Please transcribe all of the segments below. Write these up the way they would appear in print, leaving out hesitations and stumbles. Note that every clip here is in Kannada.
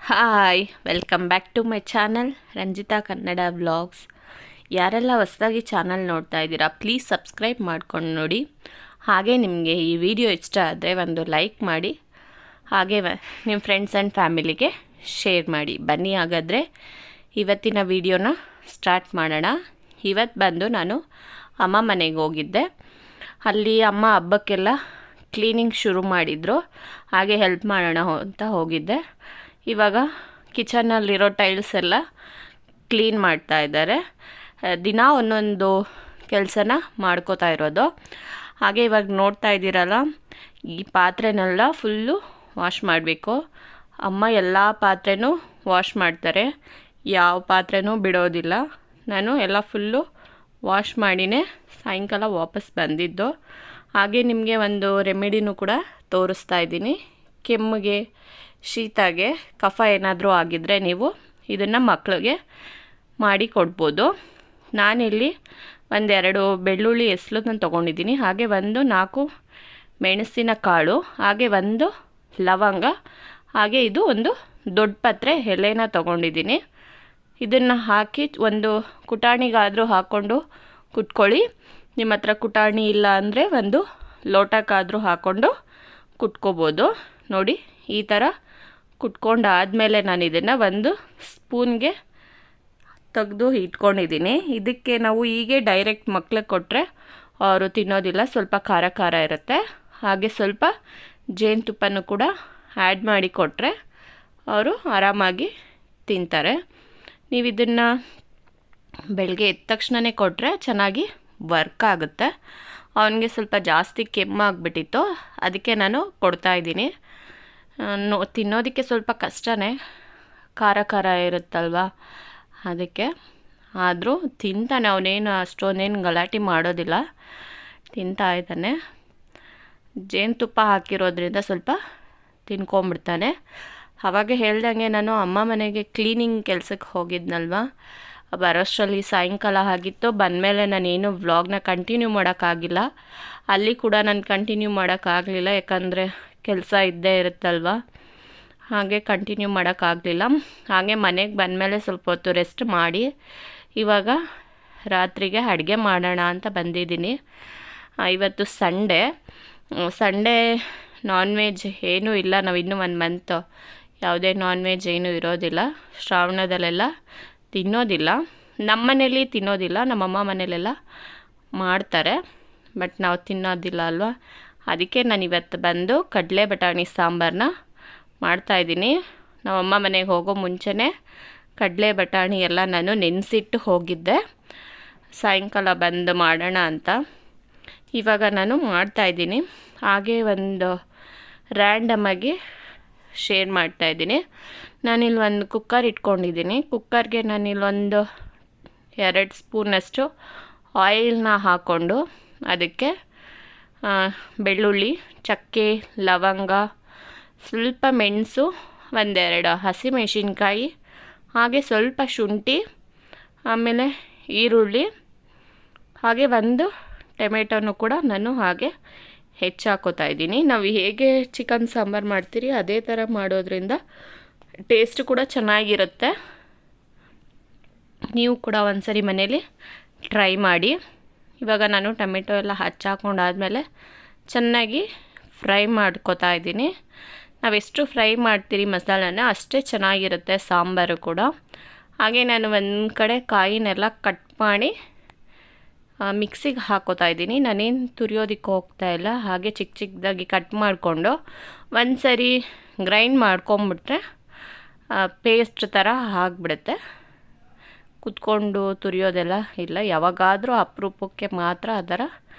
Hi welcome back to my channel Ranjitha Kannada vlogs. ಯಾರೆಲ್ಲ ಹೊಸದಾಗಿ ಚಾನಲ್ ನೋಡ್ತಾ ಇದ್ದೀರಾ ಪ್ಲೀಸ್ ಸಬ್ಸ್ಕ್ರೈಬ್ ಮಾಡ್ಕೊಂಡು ನೋಡಿ. ಹಾಗೆ ನಿಮಗೆ ಈ ವಿಡಿಯೋ ಇಷ್ಟ ಆದರೆ ಒಂದು ಲೈಕ್ ಮಾಡಿ, ಹಾಗೆ ನಿಮ್ಮ ಫ್ರೆಂಡ್ಸ್ ಆ್ಯಂಡ್ ಫ್ಯಾಮಿಲಿಗೆ ಶೇರ್ ಮಾಡಿ. ಬನ್ನಿ ಹಾಗಾದರೆ ಇವತ್ತಿನ ವಿಡಿಯೋನ ಸ್ಟಾರ್ಟ್ ಮಾಡೋಣ. ಇವತ್ತು ಬಂದು ನಾನು ಅಮ್ಮ ಮನೆಗೆ ಹೋಗಿದ್ದೆ. ಅಲ್ಲಿ ಅಮ್ಮ ಹಬ್ಬಕ್ಕೆಲ್ಲ ಕ್ಲೀನಿಂಗ್ ಶುರು ಮಾಡಿದರು, ಹಾಗೆ ಹೆಲ್ಪ್ ಮಾಡೋಣ ಅಂತ ಹೋಗಿದ್ದೆ. ಇವಾಗ ಕಿಚನಲ್ಲಿರೋ ಟೈಲ್ಸ್ ಎಲ್ಲ ಕ್ಲೀನ್ ಮಾಡ್ತಾ ಇದ್ದಾರೆ. ದಿನ ಒಂದೊಂದು ಕೆಲಸನ ಮಾಡ್ಕೋತಾ ಇರೋದು. ಹಾಗೆ ಇವಾಗ ನೋಡ್ತಾ ಇದ್ದೀರಲ್ಲ, ಈ ಪಾತ್ರೆನೆಲ್ಲ ಫುಲ್ಲು ವಾಶ್ ಮಾಡಬೇಕು. ಅಮ್ಮ ಎಲ್ಲ ಪಾತ್ರೆನೂ ವಾಶ್ ಮಾಡ್ತಾರೆ, ಯಾವ ಪಾತ್ರೆನೂ ಬಿಡೋದಿಲ್ಲ. ನಾನು ಎಲ್ಲ ಫುಲ್ಲು ವಾಶ್ ಮಾಡಿನೇ ಸಾಯಂಕಾಲ ವಾಪಸ್ ಬಂದಿದ್ದು. ಹಾಗೆ ನಿಮಗೆ ಒಂದು ರೆಮಿಡಿನೂ ಕೂಡ ತೋರಿಸ್ತಾ ಇದ್ದೀನಿ. ಕೆಮ್ಮಿಗೆ, ಶೀತಗೆ, ಕಫ ಏನಾದರೂ ಆಗಿದ್ದರೆ ನೀವು ಇದನ್ನು ಮಕ್ಕಳಿಗೆ ಮಾಡಿ ಕೊಡ್ಬೋದು. ನಾನಿಲ್ಲಿ ಒಂದೆರಡು ಬೆಳ್ಳುಳ್ಳಿ ಎಸ್ಲನ್ನು ತೊಗೊಂಡಿದ್ದೀನಿ, ಹಾಗೆ ಒಂದು 4 ಮೆಣಸಿನ ಕಾಳು, ಹಾಗೆ ಒಂದು ಲವಂಗ, ಹಾಗೆ ಇದು ಒಂದು ದೊಡ್ಡ ಪತ್ರೆ ಎಲೆನ ತೊಗೊಂಡಿದ್ದೀನಿ. ಇದನ್ನು ಹಾಕಿ ಒಂದು ಕುಟಾಣಿಗಾದರೂ ಹಾಕ್ಕೊಂಡು ಕುಟ್ಕೊಳ್ಳಿ. ನಿಮ್ಮ ಹತ್ರ ಕುಟಾಣಿ ಇಲ್ಲ ಅಂದರೆ ಒಂದು ಲೋಟಕ್ಕಾದರೂ ಹಾಕ್ಕೊಂಡು ಕುಟ್ಕೋಬೋದು. ನೋಡಿ, ಈ ಥರ ಕುಟ್ಕೊಂಡಾದಮೇಲೆ ನಾನು ಇದನ್ನು ಒಂದು ಸ್ಪೂನ್ಗೆ ತೆಗೆದು ಇಟ್ಕೊಂಡಿದ್ದೀನಿ. ಇದಕ್ಕೆ ನಾವು ಹೀಗೆ ಡೈರೆಕ್ಟ್ ಮಕ್ಳಿಗೆ ಕೊಟ್ಟರೆ ಅವರು ತಿನ್ನೋದಿಲ್ಲ, ಸ್ವಲ್ಪ ಖಾರ ಖಾರ ಇರುತ್ತೆ. ಹಾಗೆ ಸ್ವಲ್ಪ ಜೇನುತುಪ್ಪನೂ ಕೂಡ ಆ್ಯಡ್ ಮಾಡಿ ಕೊಟ್ಟರೆ ಅವರು ಆರಾಮಾಗಿ ತಿಂತಾರೆ. ನೀವು ಇದನ್ನು ಬೆಳಗ್ಗೆ ಎದ್ದ ತಕ್ಷಣವೇ ಕೊಟ್ಟರೆ ಚೆನ್ನಾಗಿ ವರ್ಕ್ ಆಗುತ್ತೆ. ಅವನಿಗೆ ಸ್ವಲ್ಪ ಜಾಸ್ತಿ ಕೆಮ್ಮಾಗ್ಬಿಟ್ಟಿತ್ತು, ಅದಕ್ಕೆ ನಾನು ಕೊಡ್ತಾಯಿದ್ದೀನಿ. ತಿನ್ನೋದಕ್ಕೆ ಸ್ವಲ್ಪ ಕಷ್ಟನೇ, ಖಾರ ಖಾರ ಇರುತ್ತಲ್ವ, ಅದಕ್ಕೆ. ಆದರೂ ತಿಂತಾನೆ, ಅವನೇನು ಅಷ್ಟೊಂದೇನು ಗಲಾಟೆ ಮಾಡೋದಿಲ್ಲ, ತಿಂತಾ ಇದ್ದಾನೆ. ಜೇನುತುಪ್ಪ ಹಾಕಿರೋದ್ರಿಂದ ಸ್ವಲ್ಪ ತಿನ್ಕೊಂಬಿಡ್ತಾನೆ. ಆವಾಗ ಹೇಳ್ದಂಗೆ ನಾನು ಅಮ್ಮ ಮನೆಗೆ ಕ್ಲೀನಿಂಗ್ ಕೆಲಸಕ್ಕೆ ಹೋಗಿದ್ನಲ್ವ, ಬರೋಷ್ಟರಲ್ಲಿ ಸಾಯಂಕಾಲ ಆಗಿತ್ತು. ಬಂದಮೇಲೆ ನಾನೇನು ವ್ಲಾಗ್ನ ಕಂಟಿನ್ಯೂ ಮಾಡೋಕ್ಕಾಗಿಲ್ಲ. ಅಲ್ಲಿ ಕೂಡ ನಾನು ಕಂಟಿನ್ಯೂ ಮಾಡೋಕ್ಕಾಗಲಿಲ್ಲ, ಯಾಕಂದರೆ ಕೆಲಸ ಇದ್ದೇ ಇರುತ್ತಲ್ವ, ಹಾಗೆ ಕಂಟಿನ್ಯೂ ಮಾಡೋಕ್ಕಾಗಲಿಲ್ಲ. ಹಾಗೆ ಮನೆಗೆ ಬಂದಮೇಲೆ ಸ್ವಲ್ಪ ಹೊತ್ತು ರೆಸ್ಟ್ ಮಾಡಿ ಇವಾಗ ರಾತ್ರಿಗೆ ಅಡುಗೆ ಮಾಡೋಣ ಅಂತ ಬಂದಿದ್ದೀನಿ. ಇವತ್ತು ಸಂಡೇ ನಾನ್ ವೆಜ್ ಏನೂ ಇಲ್ಲ. ನಾವು ಇನ್ನೂ 1 ಮಂತ್ ಯಾವುದೇ ನಾನ್ ವೆಜ್ ಏನೂ ಇರೋದಿಲ್ಲ. ಶ್ರಾವಣದಲ್ಲೆಲ್ಲ ತಿನ್ನೋದಿಲ್ಲ. ನಮ್ಮ ಮನೇಲಿ ತಿನ್ನೋದಿಲ್ಲ, ನಮ್ಮಮ್ಮ ಮನೇಲೆಲ್ಲ ಮಾಡ್ತಾರೆ, ಬಟ್ ನಾವು ತಿನ್ನೋದಿಲ್ಲ ಅಲ್ವಾ. ಅದಕ್ಕೆ ನಾನು ಇವತ್ತು ಬಂದು ಕಡಲೆ ಬಟಾಣಿ ಸಾಂಬಾರನ್ನ ಮಾಡ್ತಾಯಿದ್ದೀನಿ. ನಮ್ಮಮ್ಮ ಮನೆಗೆ ಹೋಗೋ ಮುಂಚೆನೇ ಕಡಲೆ ಬಟಾಣಿ ಎಲ್ಲ ನಾನು ನೆನೆಸಿಟ್ಟು ಹೋಗಿದ್ದೆ, ಸಾಯಂಕಾಲ ಬಂದು ಮಾಡೋಣ ಅಂತ. ಇವಾಗ ನಾನು ಮಾಡ್ತಾಯಿದ್ದೀನಿ. ಹಾಗೆ ಒಂದು ರ್ಯಾಂಡಮಾಗಿ ಶೇರ್ ಮಾಡ್ತಾಯಿದ್ದೀನಿ. ನಾನಿಲ್ಲಿ ಒಂದು ಕುಕ್ಕರ್ ಇಟ್ಕೊಂಡಿದ್ದೀನಿ. ಕುಕ್ಕರ್ಗೆ ನಾನಿಲ್ಲೊಂದು 2 ಸ್ಪೂನಷ್ಟು ಆಯಿಲ್ನ ಹಾಕ್ಕೊಂಡು ಅದಕ್ಕೆ ಬೆಳ್ಳುಳ್ಳಿ, ಚಕ್ಕೆ, ಲವಂಗ, ಸ್ವಲ್ಪ ಮೆಣಸು, 1-2 ಹಸಿಮೆಣಸಿನ್ಕಾಯಿ, ಹಾಗೆ ಸ್ವಲ್ಪ ಶುಂಠಿ, ಆಮೇಲೆ ಈರುಳ್ಳಿ, ಹಾಗೆ ಒಂದು ಟೊಮೆಟೊನೂ ಕೂಡ ನಾನು ಹಾಗೆ ಹೆಚ್ಚಾಕೋತಾ ಇದ್ದೀನಿ. ನಾವು ಹೇಗೆ ಚಿಕನ್ ಸಾಂಬಾರು ಮಾಡ್ತೀರಿ ಅದೇ ಥರ ಮಾಡೋದ್ರಿಂದ ಟೇಸ್ಟ್ ಕೂಡ ಚೆನ್ನಾಗಿರುತ್ತೆ. ನೀವು ಕೂಡ ಒಂದ್ಸರಿ ಮನೇಲಿ ಟ್ರೈ ಮಾಡಿ. ಇವಾಗ ನಾನು ಟೊಮೆಟೊ ಎಲ್ಲ ಹಚ್ಚಾಕೊಂಡಾದಮೇಲೆ ಚೆನ್ನಾಗಿ ಫ್ರೈ ಮಾಡ್ಕೋತಾ ಇದ್ದೀನಿ. ನಾವೆಷ್ಟು ಫ್ರೈ ಮಾಡ್ತೀರಿ ಮಸಾಲಾನ ಅಷ್ಟೇ ಚೆನ್ನಾಗಿರುತ್ತೆ ಸಾಂಬಾರು ಕೂಡ. ಹಾಗೆ ನಾನು ಒಂದು ಕಡೆ ಕಾಯಿನೆಲ್ಲ ಕಟ್ ಮಾಡಿ ಮಿಕ್ಸಿಗೆ ಹಾಕೋತಾ ಇದ್ದೀನಿ. ನಾನೇನು ತುರಿಯೋದಕ್ಕೆ ಹೋಗ್ತಾ ಇಲ್ಲ, ಹಾಗೆ ಚಿಕ್ಕ ಚಿಕ್ಕದಾಗಿ ಕಟ್ ಮಾಡಿಕೊಂಡು ಒಂದು ಸರಿ ಗ್ರೈಂಡ್ ಮಾಡ್ಕೊಂಬಿಟ್ರೆ ಪೇಸ್ಟ್ ಥರ ಆಗಿಬಿಡುತ್ತೆ. ಕುತ್ಕೊಂಡು ತುರಿಯೋದೆಲ್ಲ ಇಲ್ಲ, ಯಾವಾಗಾದರೂ ಅಪರೂಪಕ್ಕೆ ಮಾತ್ರ ಆ ಥರ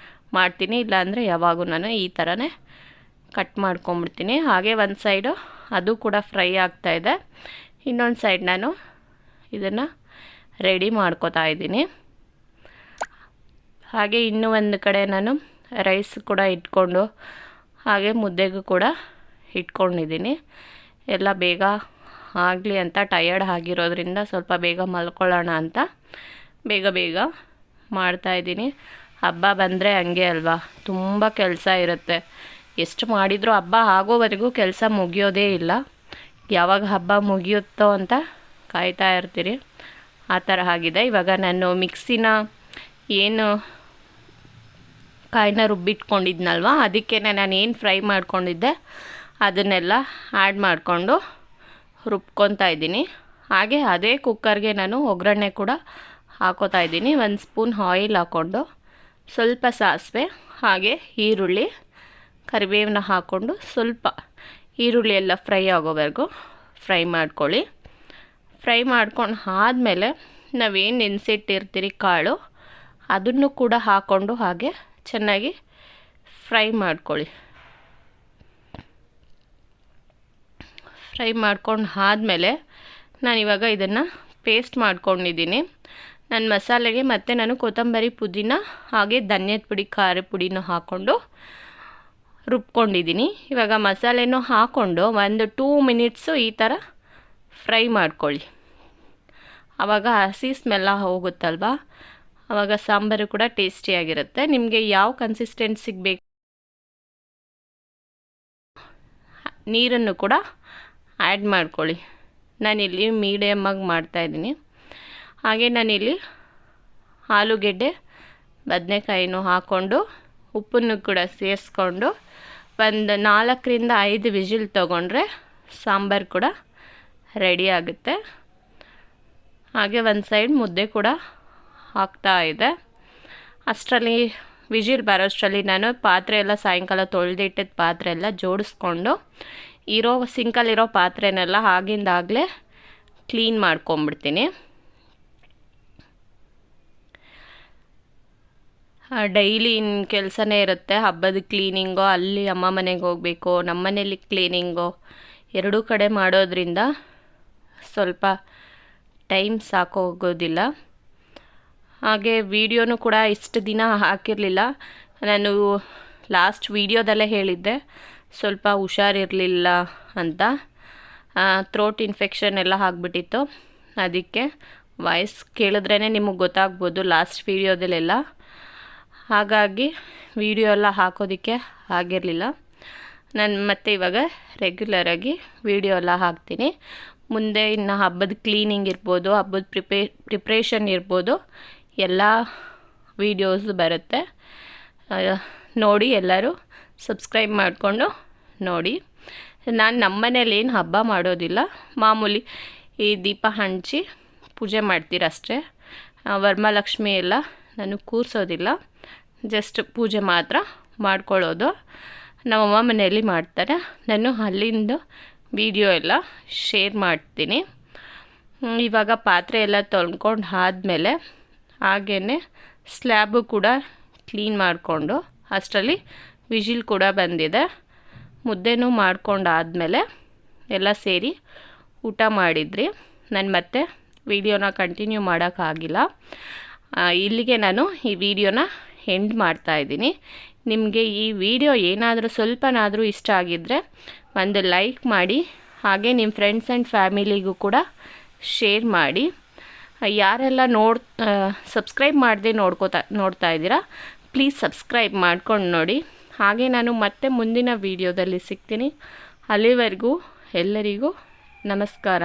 ಮಾಡ್ತೀನಿ. ಇಲ್ಲಾಂದರೆ ಯಾವಾಗೂ ನಾನು ಈ ಥರನೇ ಕಟ್ ಮಾಡ್ಕೊಂಬಿಡ್ತೀನಿ. ಹಾಗೆ ಒಂದು ಸೈಡು ಅದು ಕೂಡ ಫ್ರೈ ಆಗ್ತಾಯಿದೆ, ಇನ್ನೊಂದು ಸೈಡ್ ನಾನು ಇದನ್ನು ರೆಡಿ ಮಾಡ್ಕೋತಾ ಇದ್ದೀನಿ. ಹಾಗೆ ಇನ್ನೂ ಒಂದು ಕಡೆ ನಾನು ರೈಸ್ ಕೂಡ ಇಟ್ಕೊಂಡು ಹಾಗೆ ಮುದ್ದೆಗೂ ಕೂಡ ಇಟ್ಕೊಂಡಿದ್ದೀನಿ. ಎಲ್ಲ ಬೇಗ ಆಗಲಿ ಅಂತ, ಟಯರ್ಡ್ ಆಗಿರೋದ್ರಿಂದ ಸ್ವಲ್ಪ ಬೇಗ ಮಲ್ಕೊಳ್ಳೋಣ ಅಂತ ಬೇಗ ಮಾಡ್ತಾಯಿದ್ದೀನಿ. ಹಬ್ಬ ಬಂದರೆ ಹಂಗೆ ಅಲ್ವಾ, ತುಂಬ ಕೆಲಸ ಇರುತ್ತೆ. ಎಷ್ಟು ಮಾಡಿದರೂ ಹಬ್ಬ ಆಗೋವರೆಗೂ ಕೆಲಸ ಮುಗಿಯೋದೇ ಇಲ್ಲ. ಯಾವಾಗ ಹಬ್ಬ ಮುಗಿಯುತ್ತೋ ಅಂತ ಕಾಯ್ತಾ ಇರ್ತೀರಿ. ಆ ಥರ ಆಗಿದೆ. ಇವಾಗ ನಾನು ಮಿಕ್ಸಿನ ಏನು ಕಾಯಿನ ರುಬ್ಬಿಟ್ಕೊಂಡಿದ್ನಲ್ವ, ಅದಕ್ಕೆ ನಾನು ಏನು ಫ್ರೈ ಮಾಡ್ಕೊಂಡಿದ್ದೆ ಅದನ್ನೆಲ್ಲ ಆ್ಯಡ್ ಮಾಡಿಕೊಂಡು ರುಬ್ಕೊತಾ ಇದ್ದೀನಿ. ಹಾಗೆ ಅದೇ ಕುಕ್ಕರ್ಗೆ ನಾನು ಒಗ್ಗರಣೆ ಕೂಡ ಹಾಕೋತಾ ಇದ್ದೀನಿ. 1 ಸ್ಪೂನ್ ಆಯಿಲ್ ಹಾಕ್ಕೊಂಡು ಸ್ವಲ್ಪ ಸಾಸಿವೆ ಹಾಗೆ ಈರುಳ್ಳಿ ಕರಿಬೇವನ್ನ ಹಾಕ್ಕೊಂಡು ಸ್ವಲ್ಪ ಈರುಳ್ಳಿ ಎಲ್ಲ ಫ್ರೈ ಆಗೋವರೆಗೂ ಫ್ರೈ ಮಾಡ್ಕೊಳ್ಳಿ. ಫ್ರೈ ಮಾಡ್ಕೊಂಡು ಆದಮೇಲೆ ನಾವೇನು ನೆನೆಸಿಟ್ಟಿರ್ತೀರಿ ಕಾಳು ಅದನ್ನು ಕೂಡ ಹಾಕ್ಕೊಂಡು ಹಾಗೆ ಚೆನ್ನಾಗಿ ಫ್ರೈ ಮಾಡ್ಕೊಳ್ಳಿ. ಫ್ರೈ ಮಾಡ್ಕೊಂಡು ಆದಮೇಲೆ ನಾನಿವಾಗ ಇದನ್ನು ಪೇಸ್ಟ್ ಮಾಡ್ಕೊಂಡಿದ್ದೀನಿ. ನನ್ನ ಮಸಾಲೆಗೆ ಮತ್ತು ನಾನು ಕೊತ್ತಂಬರಿ ಪುದೀನ ಹಾಗೆ ಧನಿಯದ ಪುಡಿ ಖಾರ ಪುಡಿನೂ ಹಾಕ್ಕೊಂಡು ರುಬ್ಕೊಂಡಿದ್ದೀನಿ. ಇವಾಗ ಮಸಾಲೆನೂ ಹಾಕ್ಕೊಂಡು 1-2 ಮಿನಿಟ್ಸು ಈ ಥರ ಫ್ರೈ ಮಾಡ್ಕೊಳ್ಳಿ. ಆವಾಗ ಹಸಿ ಸ್ಮೆಲ್ಲ ಹೋಗುತ್ತಲ್ವ, ಆವಾಗ ಸಾಂಬಾರು ಕೂಡ ಟೇಸ್ಟಿಯಾಗಿರುತ್ತೆ. ನಿಮಗೆ ಯಾವ ಕನ್ಸಿಸ್ಟೆನ್ಸಿಗೆ ಬೇಕು ನೀರನ್ನು ಕೂಡ ಆ್ಯಡ್ ಮಾಡ್ಕೊಳ್ಳಿ. ನಾನಿಲ್ಲಿ ಮೀಡಿಯಮ್ಮಾಗಿ ಮಾಡ್ತಾಯಿದ್ದೀನಿ. ಹಾಗೆ ನಾನಿಲ್ಲಿ ಆಲೂಗೆಡ್ಡೆ ಬದನೆಕಾಯಿನೂ ಹಾಕ್ಕೊಂಡು ಉಪ್ಪನ್ನು ಕೂಡ ಸೇರಿಸ್ಕೊಂಡು 4-5 ವಿಜಿಲ್ ತೊಗೊಂಡ್ರೆ ಸಾಂಬಾರು ಕೂಡ ರೆಡಿ ಆಗುತ್ತೆ. ಹಾಗೆ ಒಂದು ಸೈಡ್ ಮುದ್ದೆ ಕೂಡ ಆಗ್ತಾ ಇದೆ. ಅಷ್ಟರಲ್ಲಿ ವಿಜಿಲ್ ಬರೋಷ್ಟರಲ್ಲಿ ನಾನು ಪಾತ್ರೆ ಎಲ್ಲ ಸಾಯಂಕಾಲ ತೊಳೆದಿಟ್ಟಿದ್ದ ಪಾತ್ರೆ ಎಲ್ಲ ಜೋಡಿಸ್ಕೊಂಡು ಸಿಂಕಲ್ಲಿರೋ ಪಾತ್ರೆನೆಲ್ಲ ಆಗಿಂದಾಗಲೇ ಕ್ಲೀನ್ ಮಾಡ್ಕೊಂಬಿಡ್ತೀನಿ. ಡೈಲಿ ಕೆಲಸನೇ ಇರುತ್ತೆ. ಹಬ್ಬದ ಕ್ಲೀನಿಂಗು, ಅಲ್ಲಿ ಅಮ್ಮ ಮನೆಗೆ ಹೋಗಬೇಕು, ನಮ್ಮ ಮನೇಲಿ ಕ್ಲೀನಿಂಗು, ಎರಡೂ ಕಡೆ ಮಾಡೋದ್ರಿಂದ ಸ್ವಲ್ಪ ಟೈಮ್ ಸಾಕೋಗೋದಿಲ್ಲ. ಹಾಗೆ ವಿಡಿಯೋನೂ ಕೂಡ ಇಷ್ಟು ದಿನ ಹಾಕಿರಲಿಲ್ಲ. ನಾನು ಲಾಸ್ಟ್ ವಿಡಿಯೋದಲ್ಲೇ ಹೇಳಿದ್ದೆ ಸ್ವಲ್ಪ ಹುಷಾರಿರಲಿಲ್ಲ ಅಂತ. ಥ್ರೋಟ್ ಇನ್ಫೆಕ್ಷನ್ ಎಲ್ಲ ಆಗಿಬಿಟ್ಟಿತ್ತು. ಅದಕ್ಕೆ ವಾಯ್ಸ್ ಕೇಳಿದ್ರೇ ನಿಮಗೆ ಗೊತ್ತಾಗ್ಬೋದು ಲಾಸ್ಟ್ ವಿಡಿಯೋದಲ್ಲೆಲ್ಲ. ಹಾಗಾಗಿ ವಿಡಿಯೋ ಎಲ್ಲ ಹಾಕೋದಕ್ಕೆ ಆಗಿರಲಿಲ್ಲ. ನಾನು ಮತ್ತೆ ಇವಾಗ ರೆಗ್ಯುಲರಾಗಿ ವಿಡಿಯೋ ಎಲ್ಲ ಹಾಕ್ತೀನಿ. ಮುಂದೆ ಇನ್ನು ಹಬ್ಬದ ಕ್ಲೀನಿಂಗ್ ಇರ್ಬೋದು, ಹಬ್ಬದ ಪ್ರಿಪ್ರೇಷನ್ ಇರ್ಬೋದು, ಎಲ್ಲ ವೀಡಿಯೋಸ್ ಬರುತ್ತೆ. ನೋಡಿ ಎಲ್ಲರೂ ಸಬ್ಸ್ಕ್ರೈಬ್ ಮಾಡಿಕೊಂಡು ನೋಡಿ. ನಾನು ನಮ್ಮ ಮನೇಲಿ ಏನು ಹಬ್ಬ ಮಾಡೋದಿಲ್ಲ, ಮಾಮೂಲಿ ಈ ದೀಪ ಹಂಚಿ ಪೂಜೆ ಮಾಡ್ತೀರಷ್ಟೇ. ವರಮಹಾಲಕ್ಷ್ಮಿ ಎಲ್ಲ ನಾನು ಕೂರಿಸೋದಿಲ್ಲ, ಜಸ್ಟ್ ಪೂಜೆ ಮಾತ್ರ ಮಾಡ್ಕೊಳ್ಳೋದು. ನಮ್ಮಮ್ಮ ಮನೆಯಲ್ಲಿ ಮಾಡ್ತಾರೆ. ನಾನು ಅಲ್ಲಿಂದ ವಿಡಿಯೋ ಎಲ್ಲ ಶೇರ್ ಮಾಡ್ತೀನಿ. ಇವಾಗ ಪಾತ್ರೆ ಎಲ್ಲ ತೊಳ್ಕೊಂಡು ಆದಮೇಲೆ ಹಾಗೇ ಸ್ಲ್ಯಾಬು ಕೂಡ ಕ್ಲೀನ್ ಮಾಡಿಕೊಂಡು ಅಷ್ಟರಲ್ಲಿ ವಿಜಿಲ್ ಕೂಡ ಬಂದಿದೆ. ಮುದ್ದೆನೂ ಮಾಡ್ಕೊಂಡಾದಮೇಲೆ ಎಲ್ಲ ಸೇರಿ ಊಟ ಮಾಡಿದ್ರಿ. ನಾನು ಮತ್ತೆ ವಿಡಿಯೋನ ಕಂಟಿನ್ಯೂ ಮಾಡೋಕ್ಕಾಗಿಲ್ಲ. ಇಲ್ಲಿಗೆ ನಾನು ಈ ವಿಡಿಯೋನ ಎಂಡ್ ಮಾಡ್ತಾಯಿದ್ದೀನಿ. ನಿಮಗೆ ಈ ವಿಡಿಯೋ ಏನಾದರೂ ಸ್ವಲ್ಪನಾದರೂ ಇಷ್ಟ ಆಗಿದ್ದರೆ ಒಂದು ಲೈಕ್ ಮಾಡಿ, ಹಾಗೆ ನಿಮ್ಮ ಫ್ರೆಂಡ್ಸ್ ಆ್ಯಂಡ್ ಫ್ಯಾಮಿಲಿಗೂ ಕೂಡ ಶೇರ್ ಮಾಡಿ. ಯಾರೆಲ್ಲ ಸಬ್ಸ್ಕ್ರೈಬ್ ಮಾಡದೆ ನೋಡ್ತಾ ಇದ್ದೀರಾ, ಪ್ಲೀಸ್ ಸಬ್ಸ್ಕ್ರೈಬ್ ಮಾಡ್ಕೊಂಡು ನೋಡಿ. ಹಾಗೆ ನಾನು ಮತ್ತೆ ಮುಂದಿನ ವಿಡಿಯೋದಲ್ಲಿ ಸಿಗ್ತೀನಿ. ಅಲ್ಲಿವರೆಗೂ ಎಲ್ಲರಿಗೂ ನಮಸ್ಕಾರ.